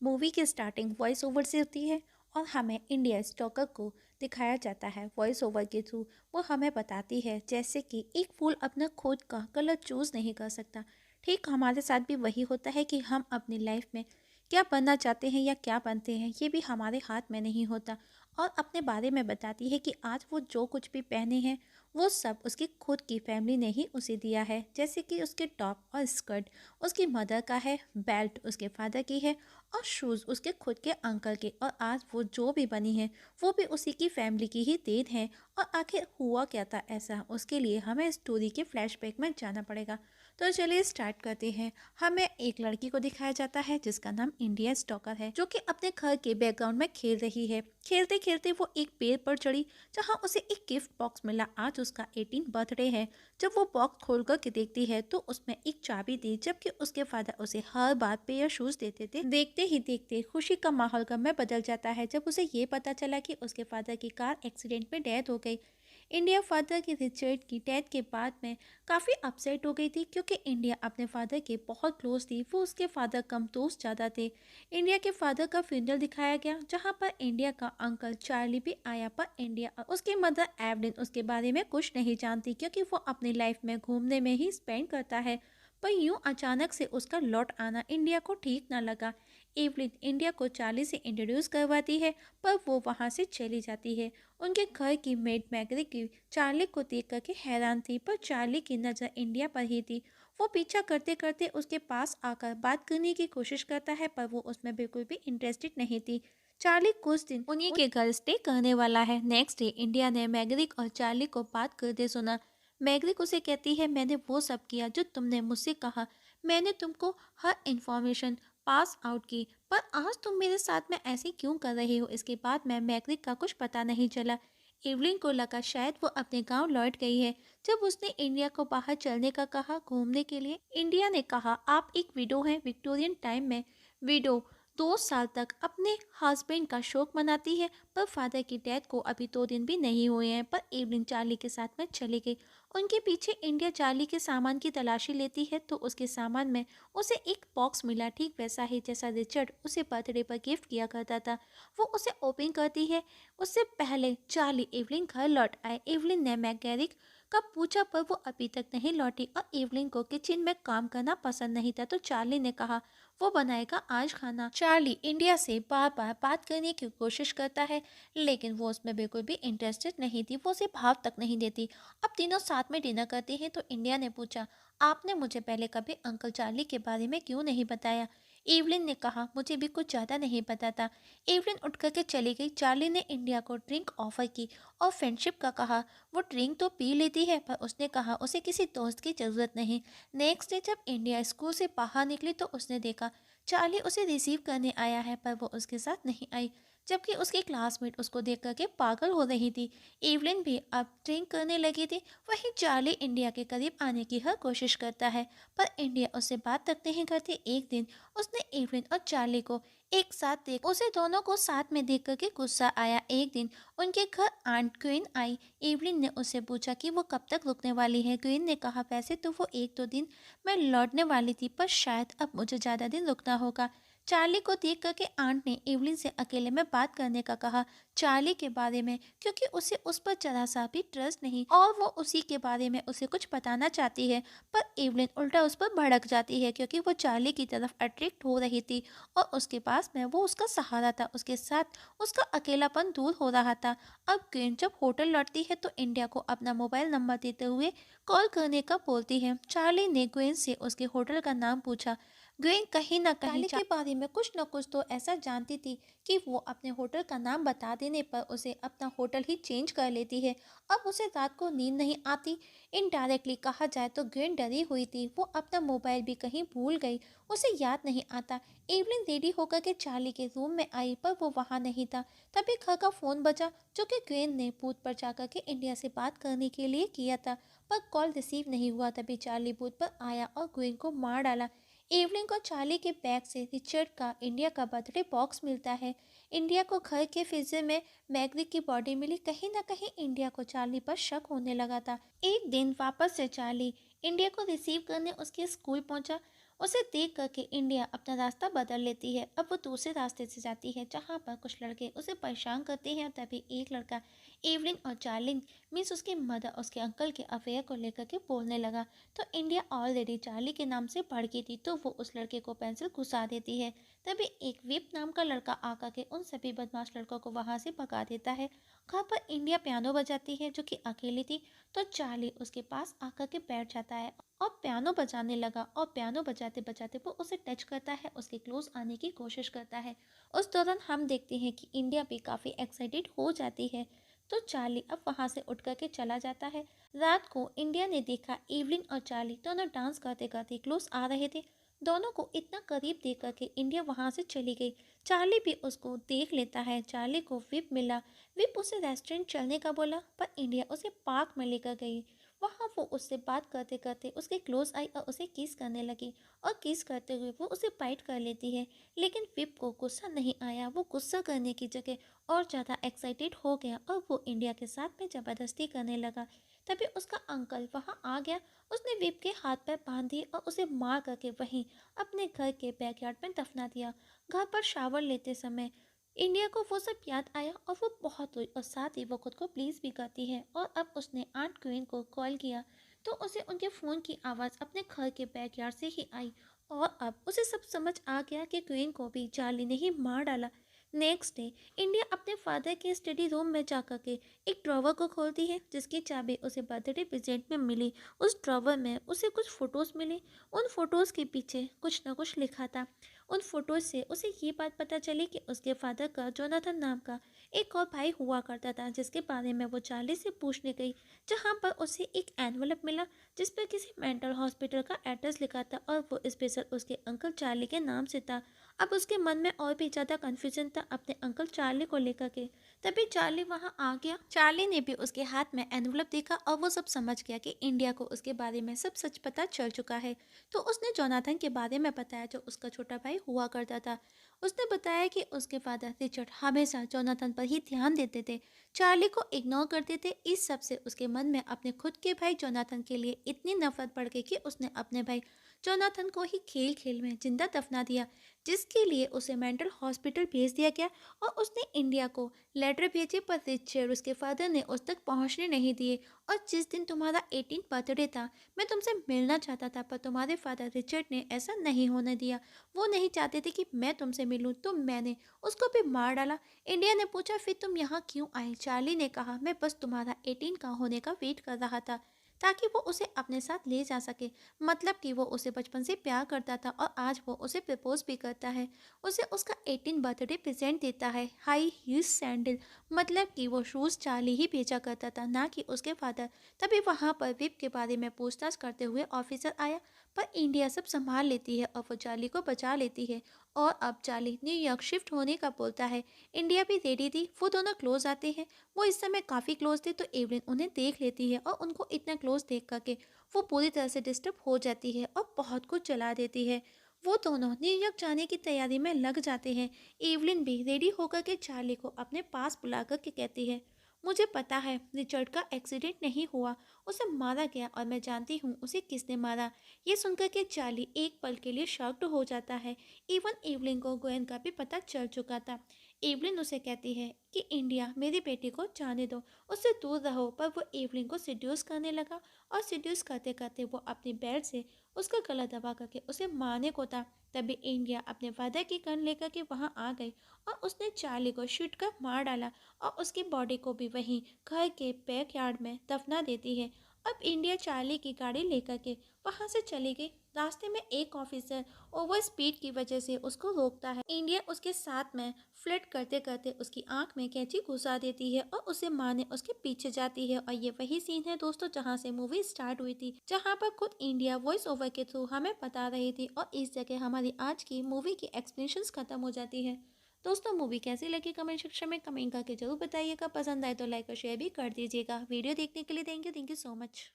Movie की starting voice over से होती है और हमें इंडिया स्टॉकर को दिखाया जाता है। वॉइस ओवर के थ्रू वो हमें बताती है जैसे कि एक फूल अपना खुद का कलर चूज़ नहीं कर सकता। ठीक हमारे साथ भी वही होता है कि हम अपनी लाइफ में क्या बनना चाहते हैं या क्या बनते हैं ये भी हमारे हाथ में नहीं होता। और अपने बारे में बताती है कि आज वो जो कुछ भी पहने हैं वो सब उसकी खुद की फैमिली ने ही उसे दिया है। जैसे कि उसके टॉप और स्कर्ट उसकी मदर का है, बेल्ट उसके फादर की है और शूज़ उसके खुद के अंकल के। और आज वो जो भी बनी है वो भी उसी की फैमिली की ही देन है। और आखिर हुआ क्या था ऐसा, उसके लिए हमें स्टोरी के फ्लैशबैक में जाना पड़ेगा। तो चलिए स्टार्ट करते हैं। हमें एक लड़की को दिखाया जाता है जिसका नाम इंडिया स्टॉकर है, जो कि अपने घर के बैकग्राउंड में खेल रही है। खेलते खेलते वो एक पेड़ पर चढ़ी जहाँ उसे एक गिफ्ट बॉक्स मिला। आज उसका 18 बर्थडे है। जब वो बॉक्स खोल कर के देखती है तो उसमें एक चाबी थी, जबकि उसके फादर उसे हर बात पे या शूज देते थे। देखते ही देखते खुशी का माहौल गम में बदल जाता है जब उसे ये पता चला कि उसके फादर की कार एक्सीडेंट में डेथ हो गई। इंडिया फादर की रिचर्ड की डेथ के बाद में काफ़ी अपसेट हो गई थी, क्योंकि इंडिया अपने फादर के बहुत क्लोज थी। वो उसके फादर कम दोस्त ज़्यादा थे। इंडिया के फादर का फ्यूनरल दिखाया गया जहाँ पर इंडिया का अंकल चार्ली भी आया, पर इंडिया और उसकी मदर एवलिन उसके बारे में कुछ नहीं जानती, क्योंकि वो अपनी लाइफ में घूमने में ही स्पेंड करता है। पर यूं अचानक से उसका लौट आना इंडिया को ठीक ना लगा। एवलिन इंडिया को चार्ली से इंट्रोड्यूस करवाती है, पर वो वहाँ से चली जाती है। उनके घर की मेड मैगरी की चार्ली को देख करके हैरान थी, पर चार्ली की नज़र इंडिया पर ही थी। वो पीछा करते करते उसके पास आकर बात करने की कोशिश करता है, पर वो उसमें बिल्कुल भी इंटरेस्टेड नहीं थी। चार्ली कुछ दिन उन्हीं के घर स्टे करने वाला है। नेक्स्ट डे इंडिया ने मैग्रिक और चार्ली को बात करते सुना। मैग्रिक उसे कहती है, मैंने वो सब किया जो तुमने मुझसे कहा। मैंने तुमको हर इंफॉर्मेशन पास आउट की, पर आज तुम मेरे साथ में ऐसे क्यों कर रहे हो। इसके बाद मैं मैग्रिक का कुछ पता नहीं चला। एवलिन को लगा शायद वो अपने गांव लौट गई है। जब उसने इंडिया को बाहर चलने का कहा घूमने के लिए, इंडिया ने कहा आप एक विडो हैं। विक्टोरियन टाइम में विडो 2 साल तक अपने हस्बैंड का शोक मनाती है, पर फादर की डेथ को अभी 2 दिन भी नहीं हुए हैं। पर एवलिन चार्ली के साथ में चली गई। उनके पीछे इंडिया चार्ली के सामान की तलाशी लेती है तो उसके सामान में उसे एक बॉक्स मिला, ठीक वैसा ही जैसा रिचर्ड उसे बर्थडे पर गिफ्ट किया करता था। वो उसे ओपन करती है। उससे पहले चार्ली एवलिन घर लौट आए। एवलिन ने मैगैरिक का पूछा, पर वो अभी तक नहीं लौटी और एवलिन को किचन में काम करना पसंद नहीं था, तो चार्ली ने कहा वो बनाएगा आज खाना। चार्ली इंडिया से बार बार बात करने की कोशिश करता है, लेकिन वो उसमें बिल्कुल भी इंटरेस्टेड नहीं थी। वो उसे भाव तक नहीं देती। अब तीनों साथ में डिनर करते हैं तो इंडिया ने पूछा, आपने मुझे पहले कभी अंकल चार्ली के बारे में क्यों नहीं बताया। एवलिन ने कहा, मुझे भी कुछ ज़्यादा नहीं पता था। एवलिन उठ करके चली गई। चार्ली ने इंडिया को ड्रिंक ऑफर की और फ्रेंडशिप का कहा। वो ड्रिंक तो पी लेती है, पर उसने कहा उसे किसी दोस्त की ज़रूरत नहीं। नेक्स्ट डे जब इंडिया स्कूल से बाहर निकली तो उसने देखा चार्ली उसे रिसीव करने आया है, पर वो उसके साथ नहीं आई, जबकि उसकी क्लासमेट उसको देख करके पागल हो रही थी। एवलिन भी अब ड्रिंक करने लगी थी। वहीं चार्ली इंडिया के करीब आने की हर कोशिश करता है, पर इंडिया उससे बात तक नहीं करती। एक दिन उसने एवलिन और चार्ली को एक साथ देख उसे दोनों को साथ में देख करके गुस्सा आया। एक दिन उनके घर आंट क्वीन आई। एवलिन ने उससे पूछा कि वो कब तक रुकने वाली है। क्वीन ने कहा, वैसे तो वो 1-2 दिन मैं लौटने वाली थी, पर शायद अब मुझे ज़्यादा दिन रुकना होगा। चार्ली को देख करके आंट ने एवलिन से अकेले में बात करने का कहा, चार्ली के बारे में, क्योंकि उसे उस पर जरा सा भी ट्रस्ट नहीं और वो उसी के बारे में उसे कुछ बताना चाहती है। पर एवलिन उल्टा उस पर भड़क जाती है, क्योंकि वो चार्ली की तरफ अट्रैक्ट हो रही थी और उसके पास में वो उसका सहारा था। उसके साथ उसका अकेलापन दूर हो रहा था। अब क्वीन जब होटल लौटती है तो इंडिया को अपना मोबाइल नंबर देते हुए कॉल करने का बोलती है। चार्ली ने ग्वेन से उसके होटल का नाम पूछा। ग्वेन कहीं ना कहीं चार्ली के बारे में कुछ न कुछ तो ऐसा जानती थी कि वो अपने होटल का नाम बता देने पर उसे अपना होटल ही चेंज कर लेती है। अब उसे रात को नींद नहीं आती। इनडायरेक्टली कहा जाए तो ग्वेन डरी हुई थी। वो अपना मोबाइल भी कहीं भूल गई, उसे याद नहीं आता। एवलिन रेडी होकर के चार्ली के रूम में आई, पर वो वहाँ नहीं था। तभी घर का फ़ोन बजा, जो कि ग्वेन ने बूथ पर जाकर के इंडिया से बात करने के लिए किया था, पर कॉल रिसीव नहीं हुआ। तभी चार्ली बूथ पर आया और ग्वेन को मार डाला। एवलिन को चार्ली के बैग से रिचर्ड का इंडिया का बर्थडे बॉक्स मिलता है। इंडिया को घर के फ्रीजर में मैग्रिक की बॉडी मिली। कहीं ना कहीं इंडिया को चार्ली पर शक होने लगा था। एक दिन वापस से चार्ली इंडिया को रिसीव करने उसके स्कूल पहुंचा। उसे देख करके इंडिया अपना रास्ता बदल लेती है। अब वो दूसरे रास्ते से जाती है जहाँ पर कुछ लड़के उसे परेशान करते हैं। तभी एक लड़का एवलिन और चार्लिंग मीन्स उसकी मदर उसके अंकल के अफेयर को लेकर के बोलने लगा। तो इंडिया ऑलरेडी चार्ली के नाम से भड़की थी, तो वो उस लड़के को पेंसिल घुसा देती है। तभी एक विप नाम का लड़का आकर के उन सभी बदमाश लड़कों को वहां से भगा देता है। घर पर इंडिया पियानो बजाती है जो कि अकेली थी। तो चार्ली उसके पास आकर के बैठ जाता है और पियानो बजाने लगा, और पियानो बजाते बजाते वो उसे टच करता है, उसके क्लोज आने की कोशिश करता है। उस दौरान हम देखते हैं कि इंडिया भी काफ़ी एक्साइटेड हो जाती है। तो चार्ली अब वहाँ से उठ करके चला जाता है। रात को इंडिया ने देखा एवलिन और चार्ली दोनों डांस करते करते क्लोज आ रहे थे। दोनों को इतना करीब देख करके इंडिया वहाँ से चली गई। चार्ली भी उसको देख लेता है। चार्ली को विप मिला। विप उसे रेस्टोरेंट चलने का बोला, पर इंडिया उसे पार्क में लेकर गई। वहाँ वो उससे बात करते करते उसके क्लोज आई और उसे किस करने लगी, और किस करते हुए वो उसे बाइट कर लेती है। लेकिन विप को गुस्सा नहीं आया। वो गुस्सा करने की जगह और ज़्यादा एक्साइटेड हो गया और वो इंडिया के साथ में ज़बरदस्ती करने लगा। तभी उसका अंकल वहाँ आ गया। उसने विप के हाथ पैर बांध दिए और उसे मार करके वहीं अपने घर के बैकयार्ड में दफना दिया। घर पर शावर लेते समय इंडिया को वो सब याद आया और वो बहुत रोई, और साथ ही वो खुद को प्लीज भी करती है। और अब उसने आंट क्वीन को कॉल किया तो उसे उनके फ़ोन की आवाज़ अपने घर के बैकयार्ड से ही आई। और अब उसे सब समझ आ गया कि क्वीन को भी चार्ली ने ही मार डाला। नेक्स्ट डे इंडिया अपने फादर के स्टडी रूम में जाकर के एक ड्रॉवर को खोलती है जिसकी चाबी उसे बर्थडे प्रेजेंट में मिली। उस ड्रॉवर में उसे कुछ फ़ोटोज़ मिली। उन फोटोज़ के पीछे कुछ ना कुछ लिखा था। उन फोटोज़ से उसे ये बात पता चली कि उसके फादर का जोनाथन नाम का एक और भाई हुआ करता था, जिसके बारे में वो चार्ली से पूछने गई। जहाँ पर उसे एक एनवलप मिला जिस पर किसी मेंटल हॉस्पिटल का एड्रेस लिखा था, और वो स्पेशल उसके अंकल चार्ली के नाम से था। अब उसके मन में और भी ज़्यादा कन्फ्यूजन था अपने अंकल चार्ली को लेकर के। तभी चार्ली वहाँ आ गया। चार्ली ने भी उसके हाथ में एनवलप देखा और वो सब समझ गया कि इंडिया को उसके बारे में सब सच पता चल चुका है। तो उसने जोनाथन के बारे में बताया जो उसका छोटा भाई हुआ करता था। उसने बताया कि उसके फादर रिचर्ड हमेशा जोनाथन पर ही ध्यान देते थे, चार्ली को इग्नोर करते थे। इस सब से उसके मन में अपने खुद के भाई जोनाथन के लिए इतनी नफरत बढ़ गई कि उसने अपने भाई जोनाथन को ही खेल खेल में जिंदा दफना दिया, जिसके लिए उसे मेंटल हॉस्पिटल भेज दिया गया। और उसने इंडिया को लेटर भेजे, पर रिचर्ड उसके फादर ने उस तक पहुंचने नहीं दिए। और जिस दिन तुम्हारा 18 बर्थडे था, मैं तुमसे मिलना चाहता था, पर तुम्हारे फादर रिचर्ड ने ऐसा नहीं होने दिया। वो नहीं चाहते थे कि मैं तुमसे मिलूं, तो मैंने उसको भी मार डाला। इंडिया ने पूछा फिर तुम यहाँ क्यों आए? चार्ली ने कहा मैं बस तुम्हारा 18 का होने का वेट कर रहा था ताकि वो उसे अपने साथ ले जा सके। मतलब कि वो उसे बचपन से प्यार करता था और आज वो उसे प्रपोज भी करता है। उसे उसका 18 बर्थडे प्रेजेंट देता है, हाई हील्स सैंडल। मतलब कि वो शूज़ चार्ली ही भेजा करता था, ना कि उसके फादर। तभी वहाँ पर विप के बारे में पूछताछ करते हुए ऑफिसर आया, पर इंडिया सब संभाल लेती है और वो चार्ली को बचा लेती है। और अब चार्ली न्यूयॉर्क शिफ्ट होने का बोलता है। इंडिया भी रेडी थी। वो दोनों क्लोज आते हैं। वो इस समय काफ़ी क्लोज थे, तो एवलिन उन्हें देख लेती है और उनको इतना क्लोज देख करके वो पूरी तरह से डिस्टर्ब हो जाती है और बहुत कुछ चला देती है। वो दोनों न्यूयॉर्क जाने की तैयारी में लग जाते हैं। एवलिन भी रेडी होकर के चार्ली को अपने पास बुला कर के कहती है, मुझे पता है रिचर्ड का एक्सीडेंट नहीं हुआ, उसे मारा गया, और मैं जानती हूँ उसे किसने मारा। ये सुनकर के चार्ली एक पल के लिए शॉक्ड हो जाता है। इवन एवलिन को गोयन का भी पता चल चुका था। एवलिन उसे कहती है कि इंडिया मेरी बेटी को जाने दो, उससे दूर रहो। पर वो एवलिन को सिड्यूस करने लगा, और सिड्यूस करते करते वो अपनी बेल्ट से उसका गला दबा करके उसे मारने को था। तभी इंडिया अपने फादर की गन लेकर के वहाँ आ गई और उसने चार्ली को शूट कर मार डाला, और उसकी बॉडी को भी वहीं घर के बैकयार्ड में दफना देती है। अब इंडिया चार्ली की गाड़ी लेकर के वहाँ से चली गई। रास्ते में एक ऑफिसर ओवर स्पीड की वजह से उसको रोकता है। इंडिया उसके साथ में फ्लर्ट करते करते उसकी आंख में कैंची घुसा देती है और उसे मारने उसके पीछे जाती है। और ये वही सीन है दोस्तों जहाँ से मूवी स्टार्ट हुई थी, जहाँ पर खुद इंडिया वॉइस ओवर के थ्रू हमें बता रही थी, और इस जगह हमारी आज की मूवी की एक्सप्लेनेशंस खत्म हो जाती है। दोस्तों मूवी कैसी लगी कमेंट सेक्शन में कमेंट करके जरूर बताइएगा। पसंद आए तो लाइक और शेयर भी कर दीजिएगा। वीडियो देखने के लिए थैंक यू सो मच।